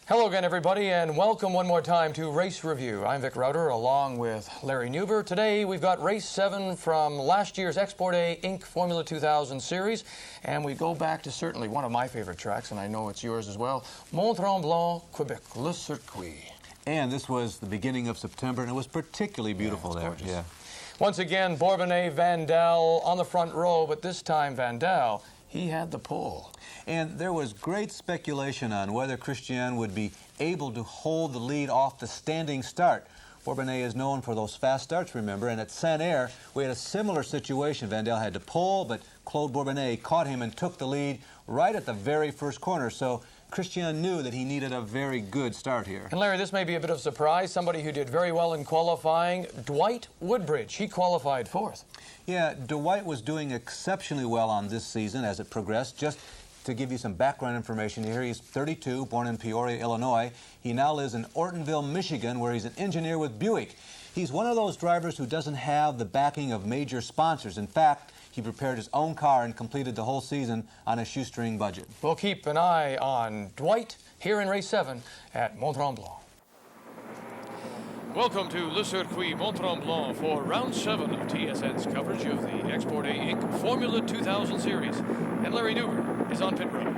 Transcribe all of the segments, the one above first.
Hello again, everybody, and welcome one more time to Race Review. I'm Vic Rauter, along with Larry Newber. Today, we've got Race 7 from last year's Export A Inc. Formula 2000 series, and we go back to certainly one of my favorite tracks, and I know it's yours as well, Mont Tremblant, Quebec, Le Circuit. And this was the beginning of September, and it was particularly beautiful there. Gorgeous. Yeah. Once again, Bourbonnais Vandal on the front row, but this time Vandal, he had the pole. And there was great speculation on whether Christian would be able to hold the lead off the standing start. Bourbonnais is known for those fast starts, remember, and at Saint-Air, we had a similar situation. Vandal had to pole, but Claude Bourbonnais caught him and took the lead right at the very first corner. So Christian knew that he needed a very good start here. And Larry, this may be a bit of a surprise. Somebody who did very well in qualifying, Dwight Woodbridge. He qualified fourth. Yeah, Dwight was doing exceptionally well on this season as it progressed. Just to give you some background information here, he's 32, born in Peoria, Illinois. He now lives in Ortonville, Michigan, where he's an engineer with Buick. He's one of those drivers who doesn't have the backing of major sponsors. In fact, he prepared his own car and completed the whole season on a shoestring budget. We'll keep an eye on Dwight here in Race 7 at Mont Tremblant. Welcome to Le Circuit Mont Tremblant for Round 7 of TSN's coverage of the Export A Inc. Formula 2000 Series. And Larry Newber is on pit road.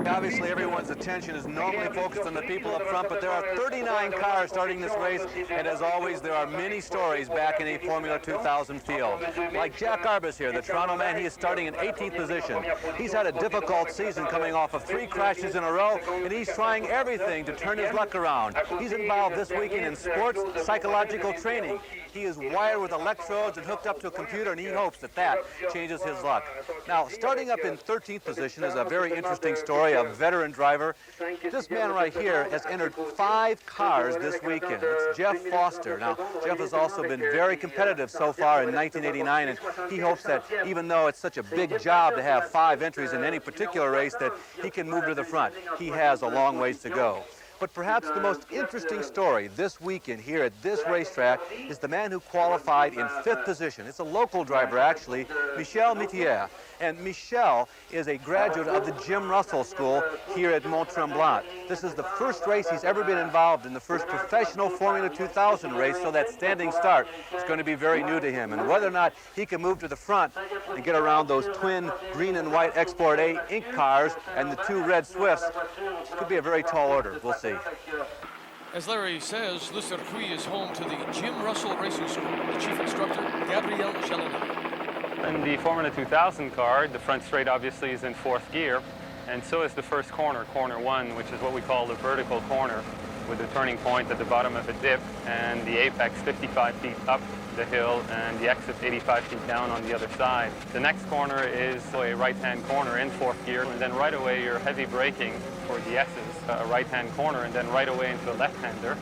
Obviously, everyone's attention is normally focused on the people up front, but there are 39 cars starting this race, and as always, there are many stories back in a Formula 2000 field. Like Jack Arbus here, the Toronto man, he is starting in 18th position. He's had a difficult season coming off of 3 crashes in a row, and he's trying everything to turn his luck around. He's involved this weekend in sports psychological training. He is wired with electrodes and hooked up to a computer, and he hopes that that changes his luck. Now, starting up in 13th position is a very interesting story, a veteran driver. This man right here has entered 5 cars this weekend. It's Jeff Foster. Now, Jeff has also been very competitive so far in 1989, and he hopes that even though it's such a big job to have 5 entries in any particular race, that he can move to the front. He has a long ways to go. But perhaps the most interesting story this weekend here at this racetrack is the man who qualified in 5th position. It's a local driver, actually, Michel Mitier. And Michel is a graduate of the Jim Russell School here at Mont Tremblant. This is the first race he's ever been involved in, the first professional Formula 2000 race, so that standing start is going to be very new to him. And whether or not he can move to the front and get around those twin green and white Export A Inc. cars and the 2 red Swifts, could be a very tall order. We'll see. As Larry says, Le Circuit is home to the Jim Russell Racing School. The chief instructor, Gabriel Chalonnet. In the Formula 2000 car, the front straight obviously is in 4th gear, and so is the first corner, corner 1, which is what we call the vertical corner, with the turning point at the bottom of a dip and the apex 55 feet up the hill and the exit 85 feet down on the other side. The next corner is a right-hand corner in 4th gear, and then right away you're heavy braking for the S's, a right-hand corner, and then right away into the left-hander,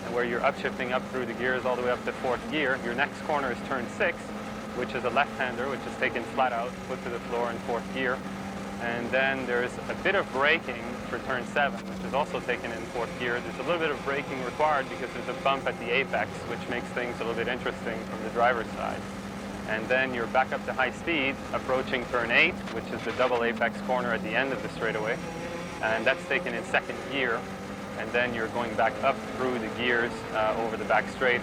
and where you're upshifting up through the gears all the way up to 4th gear. Your next corner is turn 6, which is a left-hander, which is taken flat out, put to the floor in 4th gear. And then there's a bit of braking for turn 7, which is also taken in 4th gear. There's a little bit of braking required because there's a bump at the apex, which makes things a little bit interesting from the driver's side. And then you're back up to high speed, approaching turn 8, which is the double apex corner at the end of the straightaway. And that's taken in 2nd gear. And then you're going back up through the gears over the back straight.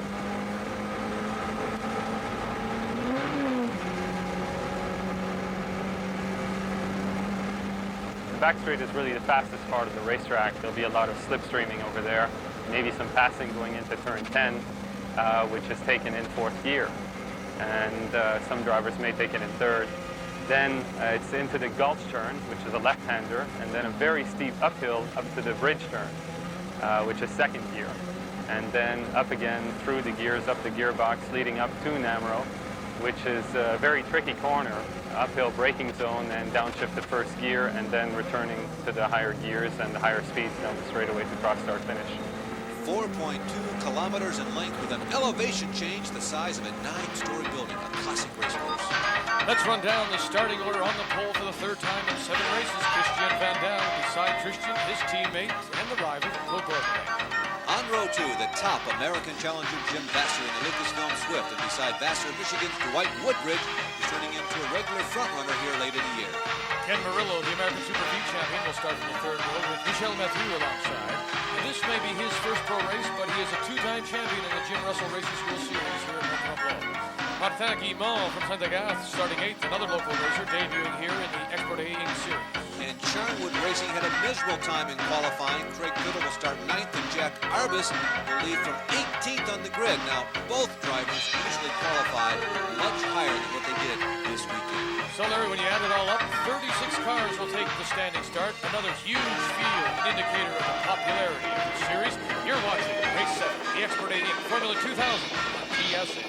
The back straight is really the fastest part of the racetrack. There'll be a lot of slipstreaming over there, maybe some passing going into turn 10, which is taken in 4th gear. And some drivers may take it in 3rd. Then it's into the gulch turn, which is a left-hander, and then a very steep uphill up to the bridge turn, which is 2nd gear. And then up again through the gears, up the gearbox, leading up to Namro, which is a very tricky corner, uphill braking zone, and downshift to 1st gear, and then returning to the higher gears and the higher speeds down the straightaway to cross-start finish. 4.2 kilometers in length with an elevation change the size of a 9-story building, a classic race course. Let's run down the starting order on the pole for the 3rd time in 7 races. Christian Vandal beside Christian, his teammate, and the rival, Claude Bourbonnais. On row 2, the top American challenger Jim Vasser in the Lucasfilm Swift, and beside Vasser, Michigan's Dwight Woodbridge is turning into a regular frontrunner here late in the year. Ken Murillo, the American Super V champion, will start from the third row with Michel Mathieu alongside. And this may be his first pro race, but he is a two-time champion in the Jim Russell Racing School Series here at Tremblant. Martin Guimont from Saint-Agathe starting 8th, another local racer debuting here in the Export A Inc. Series. And Charnwood Racing had a miserable time in qualifying. Craig Biddle will start 9th, and Jack Arbus will lead from 18th on the grid. Now, both drivers usually qualify much higher than what they did this weekend. So, Larry, when you add it all up, 36 cars will take the standing start. Another huge field, an indicator of the popularity of the series. You're watching Race 7, the Export A Inc. Formula 2000 on TSN.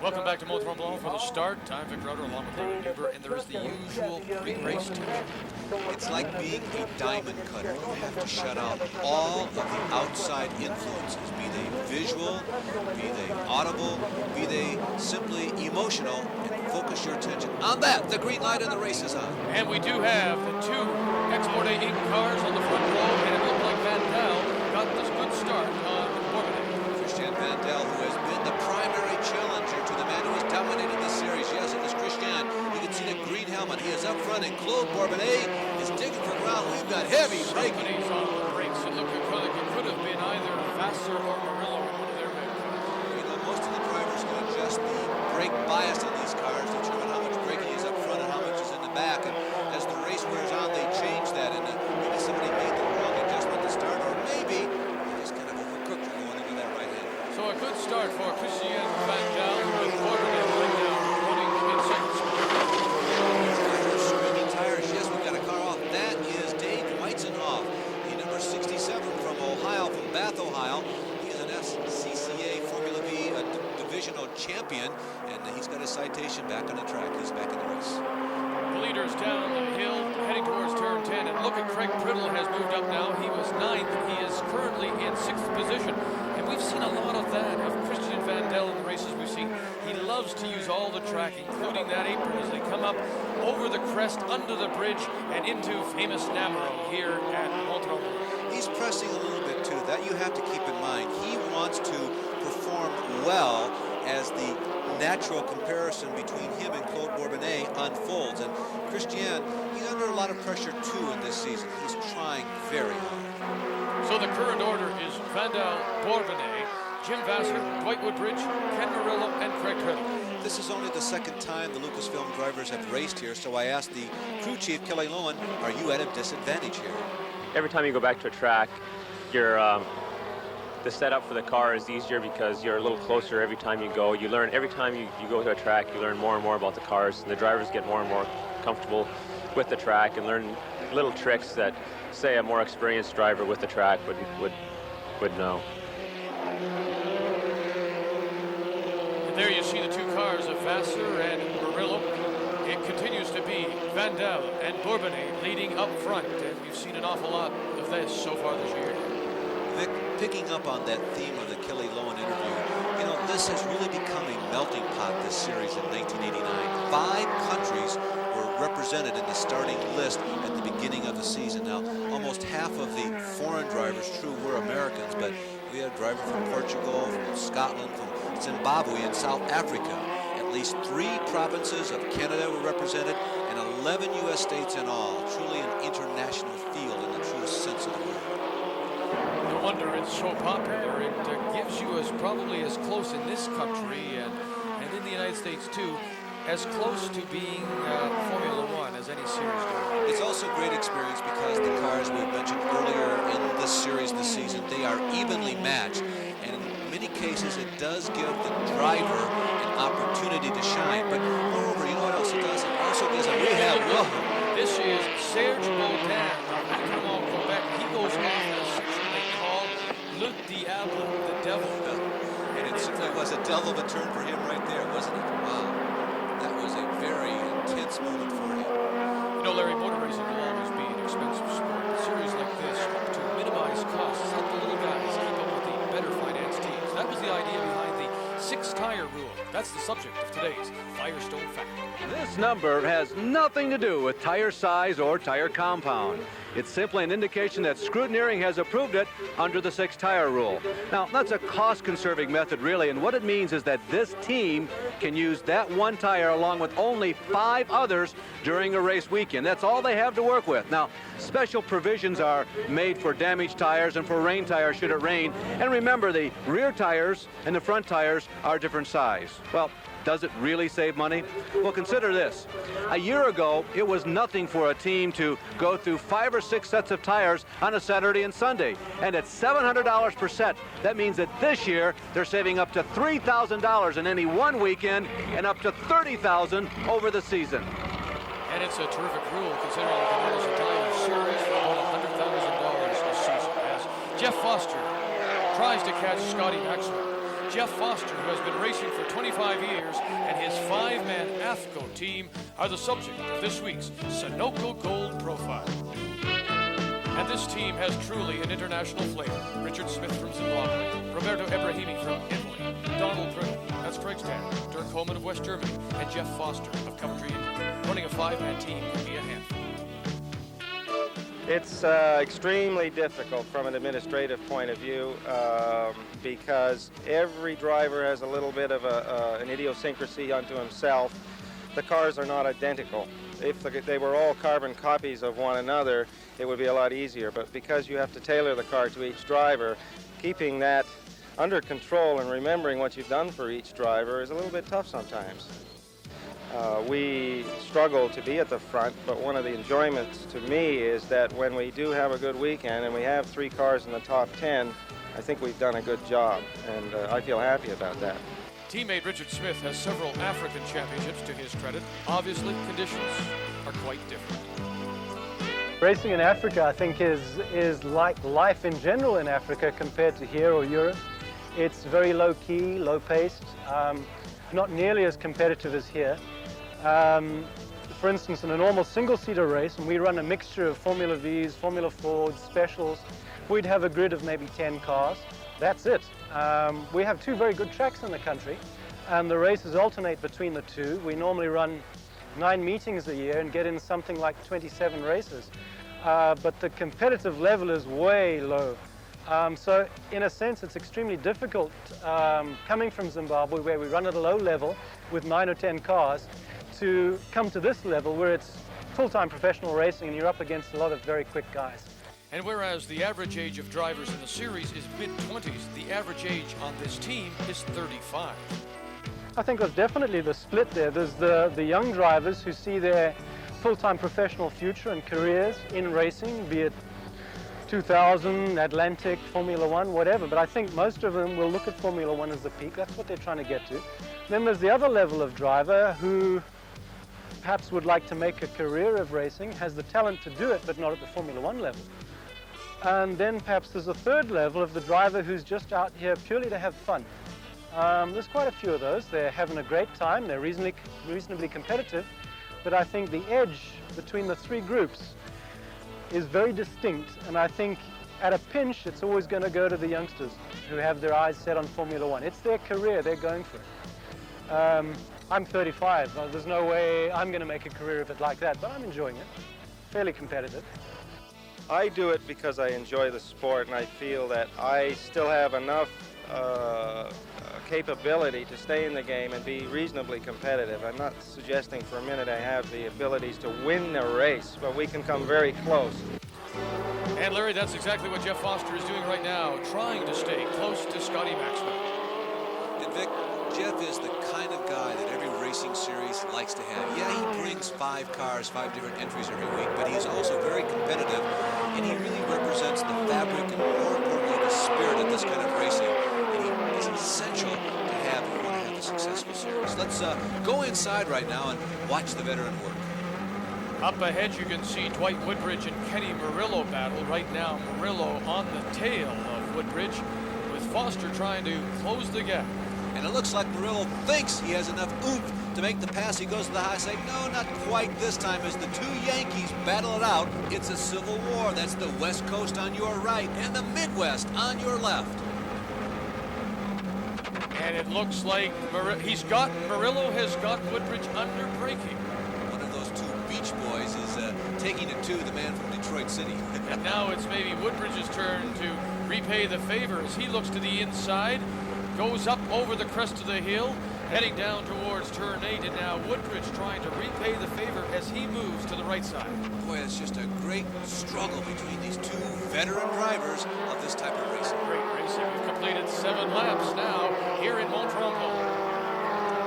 Welcome back to Mont Tremblant for the start. I'm Vic Rauter along with Larry Nuber, and there is the usual pre-race tension. It's like being a diamond cutter. You have to shut out all of the outside influences, be they visual, be they audible, be they simply emotional, and focus your attention on that. The green light and the race is on. And we do have the two Export A Inc. cars on the front row, and it looked like Vandal got this good start on Bourbonnais. Christian Vandal, who has been the primary challenger to the man who has dominated this series. Yes, it was Christian. You can see the green helmet. He is up front, and Claude Bourbonnais is digging for ground. We've got heavy braking. Somebody's on the brakes. It looked like it could have been either Vasser or Murillo in one of their men. You know, most of the drivers can adjust the brake bias on these cars, determine how much braking is up front and how much is in the back. And as the race wears on, they change that. And maybe somebody made the wrong adjustment to start, or maybe they just kind of overcooked going into that right hand. So a good start for Christian Vandal with Bourbonnais right now running in second spot. Screaming tires. Yes, we've got a car off. That is Dave Weizenhoff, the number 67 from Ohio, from Bath, Ohio. He is an SCCA Formula V divisional champion, and he's got a citation back on the track. He's back in the race. The leader's down the hill, heading towards turn 10, and look at Craig Priddle has moved up now. He was 9th. He is currently in 6th position. And we've seen a lot of that of Christian Vandal in the races we've seen. He loves to use all the track, including that apron, as they come up over the crest, under the bridge, and into famous Namaro here at Mont Tremblant. He's pressing a little bit too. That you have to keep in mind. He wants to perform well as the natural comparison between him and Claude Bourbonnais unfolds. And Christian, he's under a lot of pressure too in this season. He's trying very hard. So the current order is Vandal, Bourbonnais, Jim Vasser, Dwight Woodbridge, Ken Murillo, and Craig Priddle. This is only the second time the Lucasfilm drivers have raced here, so I asked the crew chief, Kelly Lowen, are you at a disadvantage here? Every time you go back to a track, the setup for the car is easier because you're a little closer every time you go. You learn every time you go to a track, you learn more and more about the cars, and the drivers get more and more comfortable with the track and learn little tricks that, say, a more experienced driver with the track would know. And there you see the two cars of Vasser and Murillo. It continues to be Vandal and Bourbonnais leading up front, and we've seen an awful lot of this so far this year. Vic, picking up on that theme of the Kelly Lowen interview, you know, this has really become a melting pot, this series in 1989. 5 countries were represented in the starting list at the beginning of the season. Now, almost half of the foreign drivers, true, were Americans, but we had a driver from Portugal, from Scotland, from Zimbabwe, and South Africa. At least 3 provinces of Canada were represented, and 11 U.S. states in all. Truly an international field in the truest sense of the word. No wonder it's so popular. It gives you probably as close in this country and in the United States too, as close to being Formula One as any series goes. It's also a great experience because the cars we mentioned earlier in this series this season, they are evenly matched, and in many cases it does give the driver an opportunity to shine. But moreover, you know what else it does? It also gives a rehab. This is Serge Baudin of Acremont, Quebec. He goes off in a section they call Le Diable, the devil. And it certainly was a devil of a turn for him right there, wasn't it? Wow. That was a very intense moment for him. You know, Larry, motor racing will always be an expensive sport. A series like this hope to minimize costs, help the little guys keep up with the better finance teams. That was the idea behind the six-tire rule. That's the subject of today's Firestone Fact. This number has nothing to do with tire size or tire compound. It's simply an indication that scrutineering has approved it under the six-tire rule. Now, that's a cost-conserving method, really, and what it means is that this team can use that one tire along with only 5 others during a race weekend. That's all they have to work with. Now, special provisions are made for damaged tires and for rain tires should it rain. And remember, the rear tires and the front tires are different size. Well, does it really save money? Well, consider this. A year ago, it was nothing for a team to go through 5 or 6 sets of tires on a Saturday and Sunday. And at $700 per set, that means that this year, they're saving up to $3,000 in any one weekend and up to $30,000 over the season. And it's a terrific rule considering you can manage a tire series for about $100,000 a season. As Jeff Foster tries to catch Scotty Maxwell. Jeff Foster, who has been racing for 25 years, and his 5-man AFCO team are the subject of this week's Sunoco Gold profile. And this team has truly an international flavor. Richard Smith from Zimbabwe, Roberto Ebrahimi from Italy, Donald Brittle, that's Craig's dad, Dirk Coleman of West Germany, and Jeff Foster of Coventry, England. Running a 5-man team can be a handful. It's extremely difficult from an administrative point of view because every driver has a little bit of an idiosyncrasy unto himself. The cars are not identical. If they were all carbon copies of one another, it would be a lot easier. But because you have to tailor the car to each driver, keeping that under control and remembering what you've done for each driver is a little bit tough sometimes. We struggle to be at the front, but one of the enjoyments to me is that when we do have a good weekend and we have 3 cars in the top 10, I think we've done a good job, and I feel happy about that. Teammate Richard Smith has several African championships to his credit. Obviously, conditions are quite different. Racing in Africa, I think, is like life in general in Africa compared to here or Europe. It's very low-key, low-paced, not nearly as competitive as here. For instance, in a normal single-seater race, and we run a mixture of Formula Vs, Formula Fords, specials, we'd have a grid of maybe 10 cars. That's it. We have 2 very good tracks in the country, and the races alternate between the 2. We normally run 9 meetings a year and get in something like 27 races. But the competitive level is way low. So in a sense, it's extremely difficult coming from Zimbabwe, where we run at a low level with 9 or 10 cars, to come to this level where it's full-time professional racing and you're up against a lot of very quick guys. And whereas the average age of drivers in the series is mid-20s, the average age on this team is 35. I think there's definitely the split there. There's the young drivers who see their full-time professional future and careers in racing, be it 2000, Atlantic, Formula One, whatever. But I think most of them will look at Formula One as the peak. That's what they're trying to get to. Then there's the other level of driver who perhaps would like to make a career of racing, has the talent to do it, but not at the Formula One level. And then perhaps there's a third level of the driver who's just out here purely to have fun. There's quite a few of those. They're having a great time. They're reasonably competitive. But I think the edge between the 3 groups is very distinct. And I think at a pinch, it's always going to go to the youngsters who have their eyes set on Formula One. It's their career. They're going for it. I'm 35. There's no way I'm going to make a career of it like that, but I'm enjoying it. Fairly competitive. I do it because I enjoy the sport, and I feel that I still have enough capability to stay in the game and be reasonably competitive. I'm not suggesting for a minute I have the abilities to win a race, but we can come very close. And Larry, that's exactly what Jeff Foster is doing right now, trying to stay close to Scotty Maxwell. And Vic, Jeff is the kind of guy that every racing series likes to have. Yeah, he brings 5 cars, 5 different entries every week, but he's also very competitive, and he really represents the fabric and, more importantly, the spirit of this kind of racing. And he is essential to have if we want to have a successful series. Let's go inside right now and watch the veteran work. Up ahead, you can see Dwight Woodbridge and Kenny Murillo battle. Right now, Murillo on the tail of Woodbridge, with Foster trying to close the gap. And it looks like Murillo thinks he has enough oomph to make the pass. He goes to the high side. No, not quite this time as the 2 Yankees battle it out. It's a civil war. That's the West Coast on your right and the Midwest on your left. And it looks like Murillo has got Woodbridge under braking. One of those two Beach Boys is taking it to the man from Detroit City. And now it's maybe Woodbridge's turn to repay the favor as he looks to the inside, goes up over the crest of the hill, heading down towards turn 8, and now Woodbridge trying to repay the favor as he moves to the right side. Boy, it's just a great struggle between these two veteran drivers of this type of racing. Great racing. We've completed 7 laps now here in Mont Tremblant.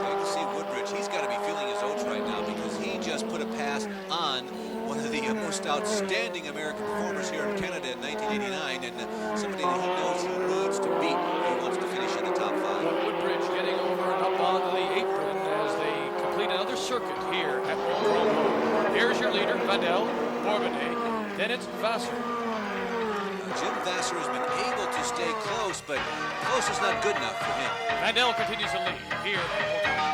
You can see Woodbridge, he's got to be feeling his oats right now because he just put a pass on one of the most outstanding American performers here in Canada in 1989, and somebody that he knows he needs to beat if he wants to finish in the top 5. Woodbridge getting over and up on the apron as they complete another circuit here at Mont Tremblant. Here's your leader, Vandal, Bourbonnais, then it's Vasser. Jim Vasser has been able to stay close, but close is not good enough for him. Vandal continues to lead here at Mont Tremblant.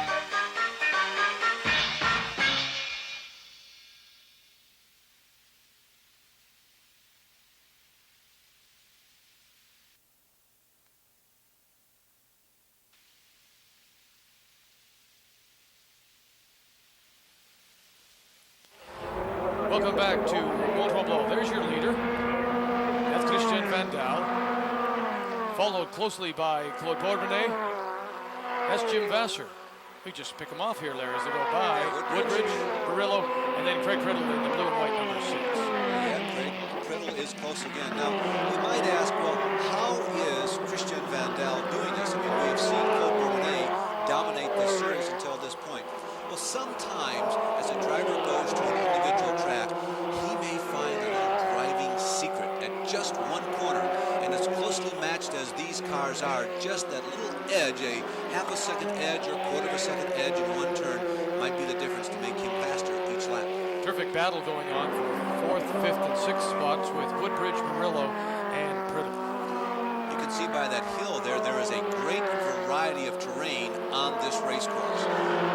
Welcome back to Mont Tremblant. There's your leader. That's Christian Vandal. Followed closely by Claude Bourbonnais. That's Jim Vasser. We just pick them off here, Larry, as they go by. Woodbridge, Murillo, and then Craig Priddle in the blue and white number 6. Yeah, Craig Priddle is close again. Now, you might ask, well, how is Christian Vandal doing this? I mean, we have seen Claude Bourbonnais dominate this series until this point. Well, sometimes as a driver goes to an individual track, he may find a little driving secret at just one corner. And as closely matched as these cars are, just that little edge, a half a second edge or quarter of a second edge in one turn, might be the difference to make him faster each lap. Terrific battle going on for 4th, 5th, and 6th spots with Woodbridge, Murillo, and Priddle. You can see by that hill there is a great variety of terrain on this race course.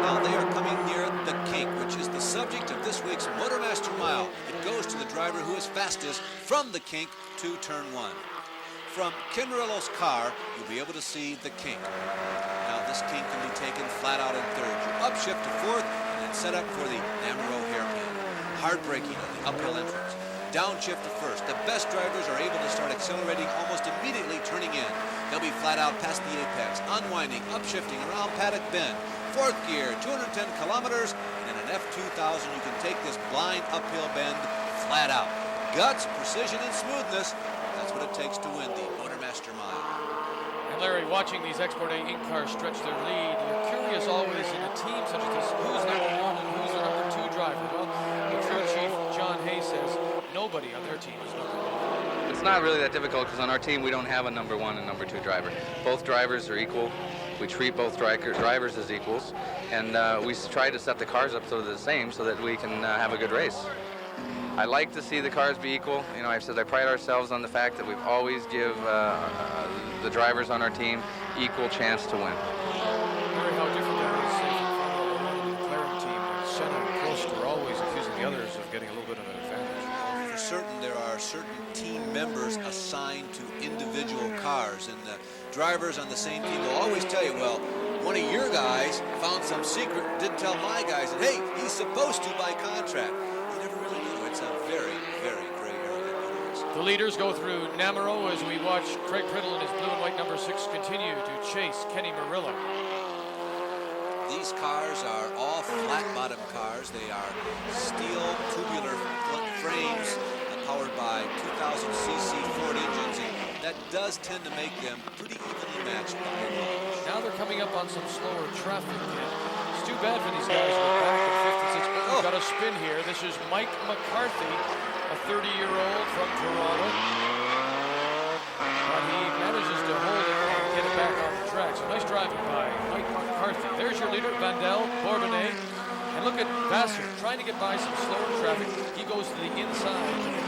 Now they are coming near the kink, which is the subject of this week's Motormaster Mile. It goes to the driver who is fastest from the kink to turn 1. From Ken Murillo's car, you'll be able to see the kink. Now this kink can be taken flat out in 3rd. You upshift to 4th and then set up for the Namaro hairpin. Hard braking on the uphill entrance. Downshift to 1st. The best drivers are able to start accelerating almost immediately turning in. They'll be flat out past the apex, unwinding, upshifting around Paddock Bend. 4th gear, 210 kilometers, and in an F2000 you can take this blind uphill bend flat out. Guts, precision, and smoothness, that's what it takes to win the Motormaster Mile. And Larry, watching these Export A Inc. cars stretch their lead, you're curious always in a team such as this, who's number 1 and who's the number 2 driver? Well, the crew chief, John Hay, says nobody on their team is number 1. It's not really that difficult because on our team we don't have a number 1 and number 2 driver. Both drivers are equal. We treat both drivers as equals, and we try to set the cars up so they're the same so that we can have a good race. I like to see the cars be equal. You know, I've said I pride ourselves on the fact that we've always give the drivers on our team equal chance to win. Very how different that is from the McLaren team. Senna and Prost are always accusing the others of getting a little bit of an advantage. For certain, there are certain team members assigned to individual cars, and the drivers on the same team will always tell you, well, one of your guys found some secret, didn't tell my guys, and hey, he's supposed to by contract. You never really know. It's a very, very gray area. The leaders go through Namaro as we watch Craig Priddle in his blue and white number 6 continue to chase Kenny Murillo. These cars are all flat-bottom cars. They are steel tubular frames powered by 2000cc Ford engines, and that does tend to make them pretty evenly matched by and large. Now they're coming up on some slower traffic. It's too bad for these guys. We're back at 56. We've got a spin here. This is Mike McCarthy, a 30-year-old from Toronto. But he manages to hold it and get it back on the track. So nice driving by Mike McCarthy. There's your leader, Vandal, Bourbonnais. And look at Vasser trying to get by some slower traffic. He goes to the inside.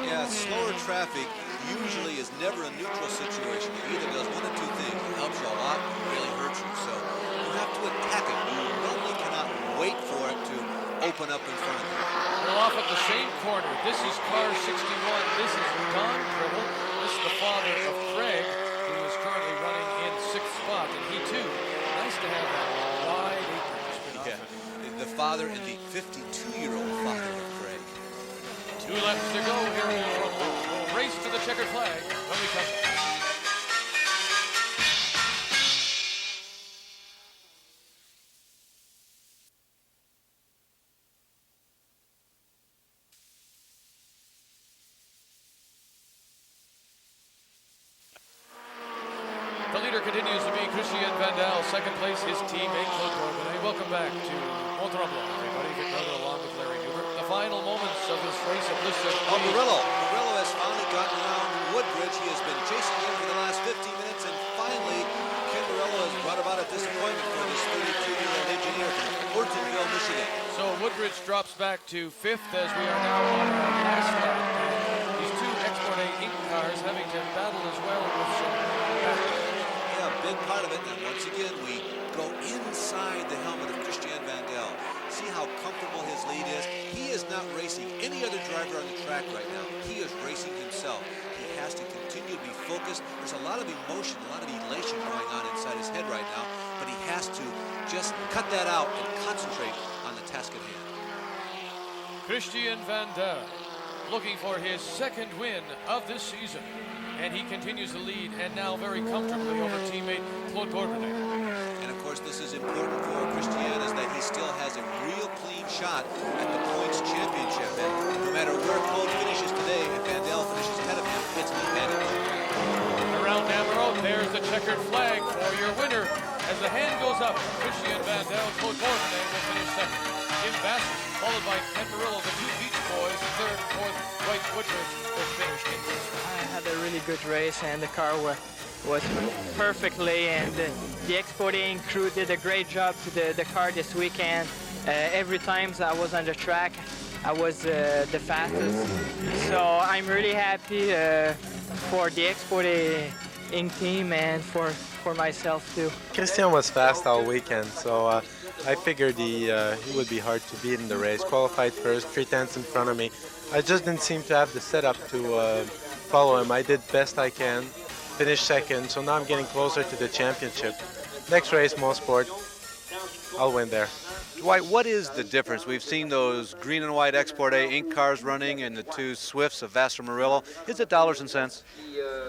Yeah, slower traffic usually is never a neutral situation. It either does one of two things. It helps you a lot or really hurts you. So you have to attack it. You normally cannot wait for it to open up in front of you. Well, off at the same corner. This is car 61. This is Don Priddle. This is the father of Craig, who is currently running in 6th spot. Nice to have that wide apron. Yeah, the father and the 52-year-old father of Greg. 2 laps to go here in Tremblant. We'll race to the checkered flag when we come back. The leader continues to be Christian Vandal. Second place, his teammate Claude Bourbonnais. Welcome back to Tremblant, everybody. Vic Rutter along with Larry Newbert. The final moments of this race at Blister. Murillo has finally gotten around Woodbridge. He has been chasing him for the last 15 minutes, and finally, Ken Murillo has brought about a disappointment for this 32-year-old engineer from Ortonville, Michigan. So Woodbridge drops back to 5th as we are now on our last lap. These 2 Export A Inc. cars having to battle as well with some background. A big part of it, and once again we go inside the helmet of Christian Vandal. See how comfortable his lead is. He is not racing any other driver on the track right now. He is racing himself. He has to continue to be focused. There's a lot of emotion, a lot of elation going on inside his head right now, but he has to just cut that out and concentrate on the task at hand. Christian Vandal looking for his 2nd win of this season. And he continues to lead, and now very comfortably over teammate Claude Bourbonnais. And of course, this is important for Christian, is that he still has a real clean shot at the points championship. And no matter where Claude finishes today, if Vandal finishes ahead of him, it's an advantage. Around Namaro, there's the checkered flag for your winner. As the hand goes up, Christian Vandal, Claude Bourbonnais will finish 2nd. Jim Vasser, followed by Ken Murillo, the 2 Beach Boys, 3rd, 4th, Dwight Woodbridge will finish in 1st. I had a really good race, and the car was perfectly, and the exporting crew did a great job to the car this weekend. Every time I was on the track, I was the fastest. So I'm really happy for the Exporting Inc. team and for myself too. Christian was fast all weekend, so I figured he would be hard to beat in the race. Qualified first, 3/10 in front of me. I just didn't seem to have the setup to follow him. I did best I can, finished 2nd, so now I'm getting closer to the championship. Next race, Mosport, I'll win there. Dwight, what is the difference? We've seen those green and white Export A Inc. cars running and the 2 Swifts of Vasser Murillo. Is it dollars and cents?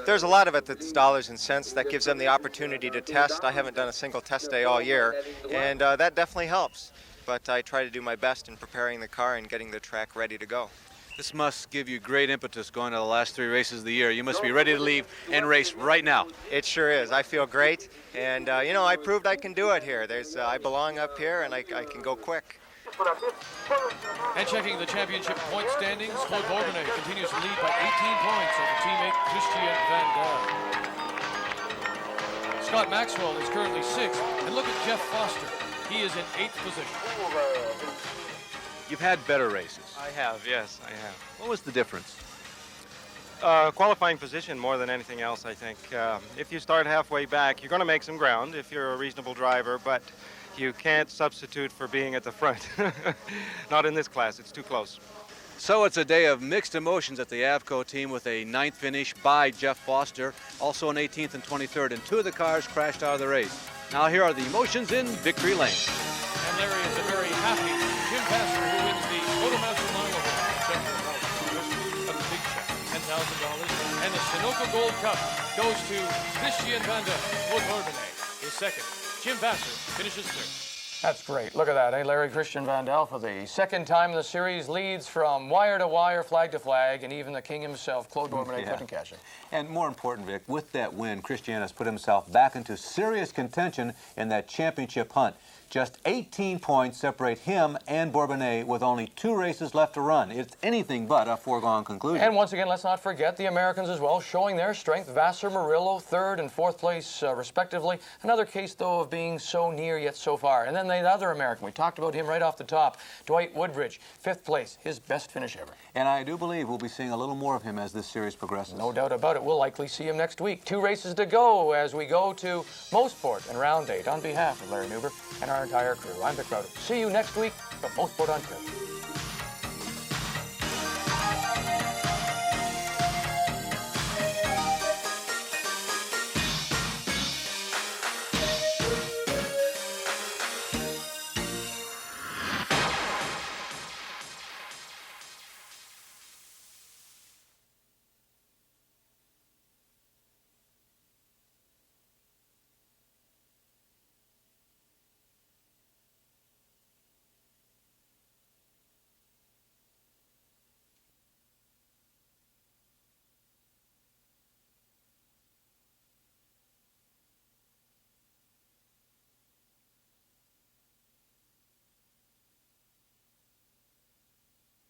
There's a lot of it that's dollars and cents. That gives them the opportunity to test. I haven't done a single test day all year, and that definitely helps. But I try to do my best in preparing the car and getting the track ready to go. This must give you great impetus going to the last 3 races of the year. You must be ready to leave and race right now. It sure is. I feel great, and you know, I proved I can do it here. I belong up here, and I can go quick. And checking the championship point standings, Claude Bourbonnais continues to lead by 18 points over teammate Christian Vandal. Scott Maxwell is currently 6th, and look at Jeff Foster. He is in 8th position. You've had better races. I have, yes, I have. What was the difference? Qualifying position more than anything else, I think. If you start halfway back, you're going to make some ground if you're a reasonable driver, but you can't substitute for being at the front. Not in this class, it's too close. So it's a day of mixed emotions at the Avco team with a 9th finish by Jeff Foster, also an 18th and 23rd, and 2 of the cars crashed out of the race. Now here are the emotions in victory lane. And Larry is a very happy Jim Vasser, who wins the Motormaster Line Award, of the big check, $10,000, and the Sunoco Gold Cup goes to Christian Vandal. Claude Bourbonnais is 2nd. Jim Vasser finishes 3rd. That's great. Look at that, eh? Larry Christian Vandal, for the 2nd time in the series, leads from wire to wire, flag to flag, and even the king himself, Claude Bourbonnais, couldn't catch him. And more important, Vic, with that win, Christian has put himself back into serious contention in that championship hunt. Just 18 points separate him and Bourbonnais with only 2 races left to run. It's anything but a foregone conclusion. And once again, let's not forget the Americans as well, showing their strength. Vasser, Murillo, 3rd and 4th place, respectively. Another case, though, of being so near yet so far. And then the other American, we talked about him right off the top, Dwight Woodbridge, 5th place, his best finish ever. And I do believe we'll be seeing a little more of him as this series progresses. No doubt about it. We'll likely see him next week. 2 races to go as we go to Mosport and Round 8. On behalf of Larry Newber and our entire crew, I'm Vic Rutter. See you next week from Mosport, Ontario.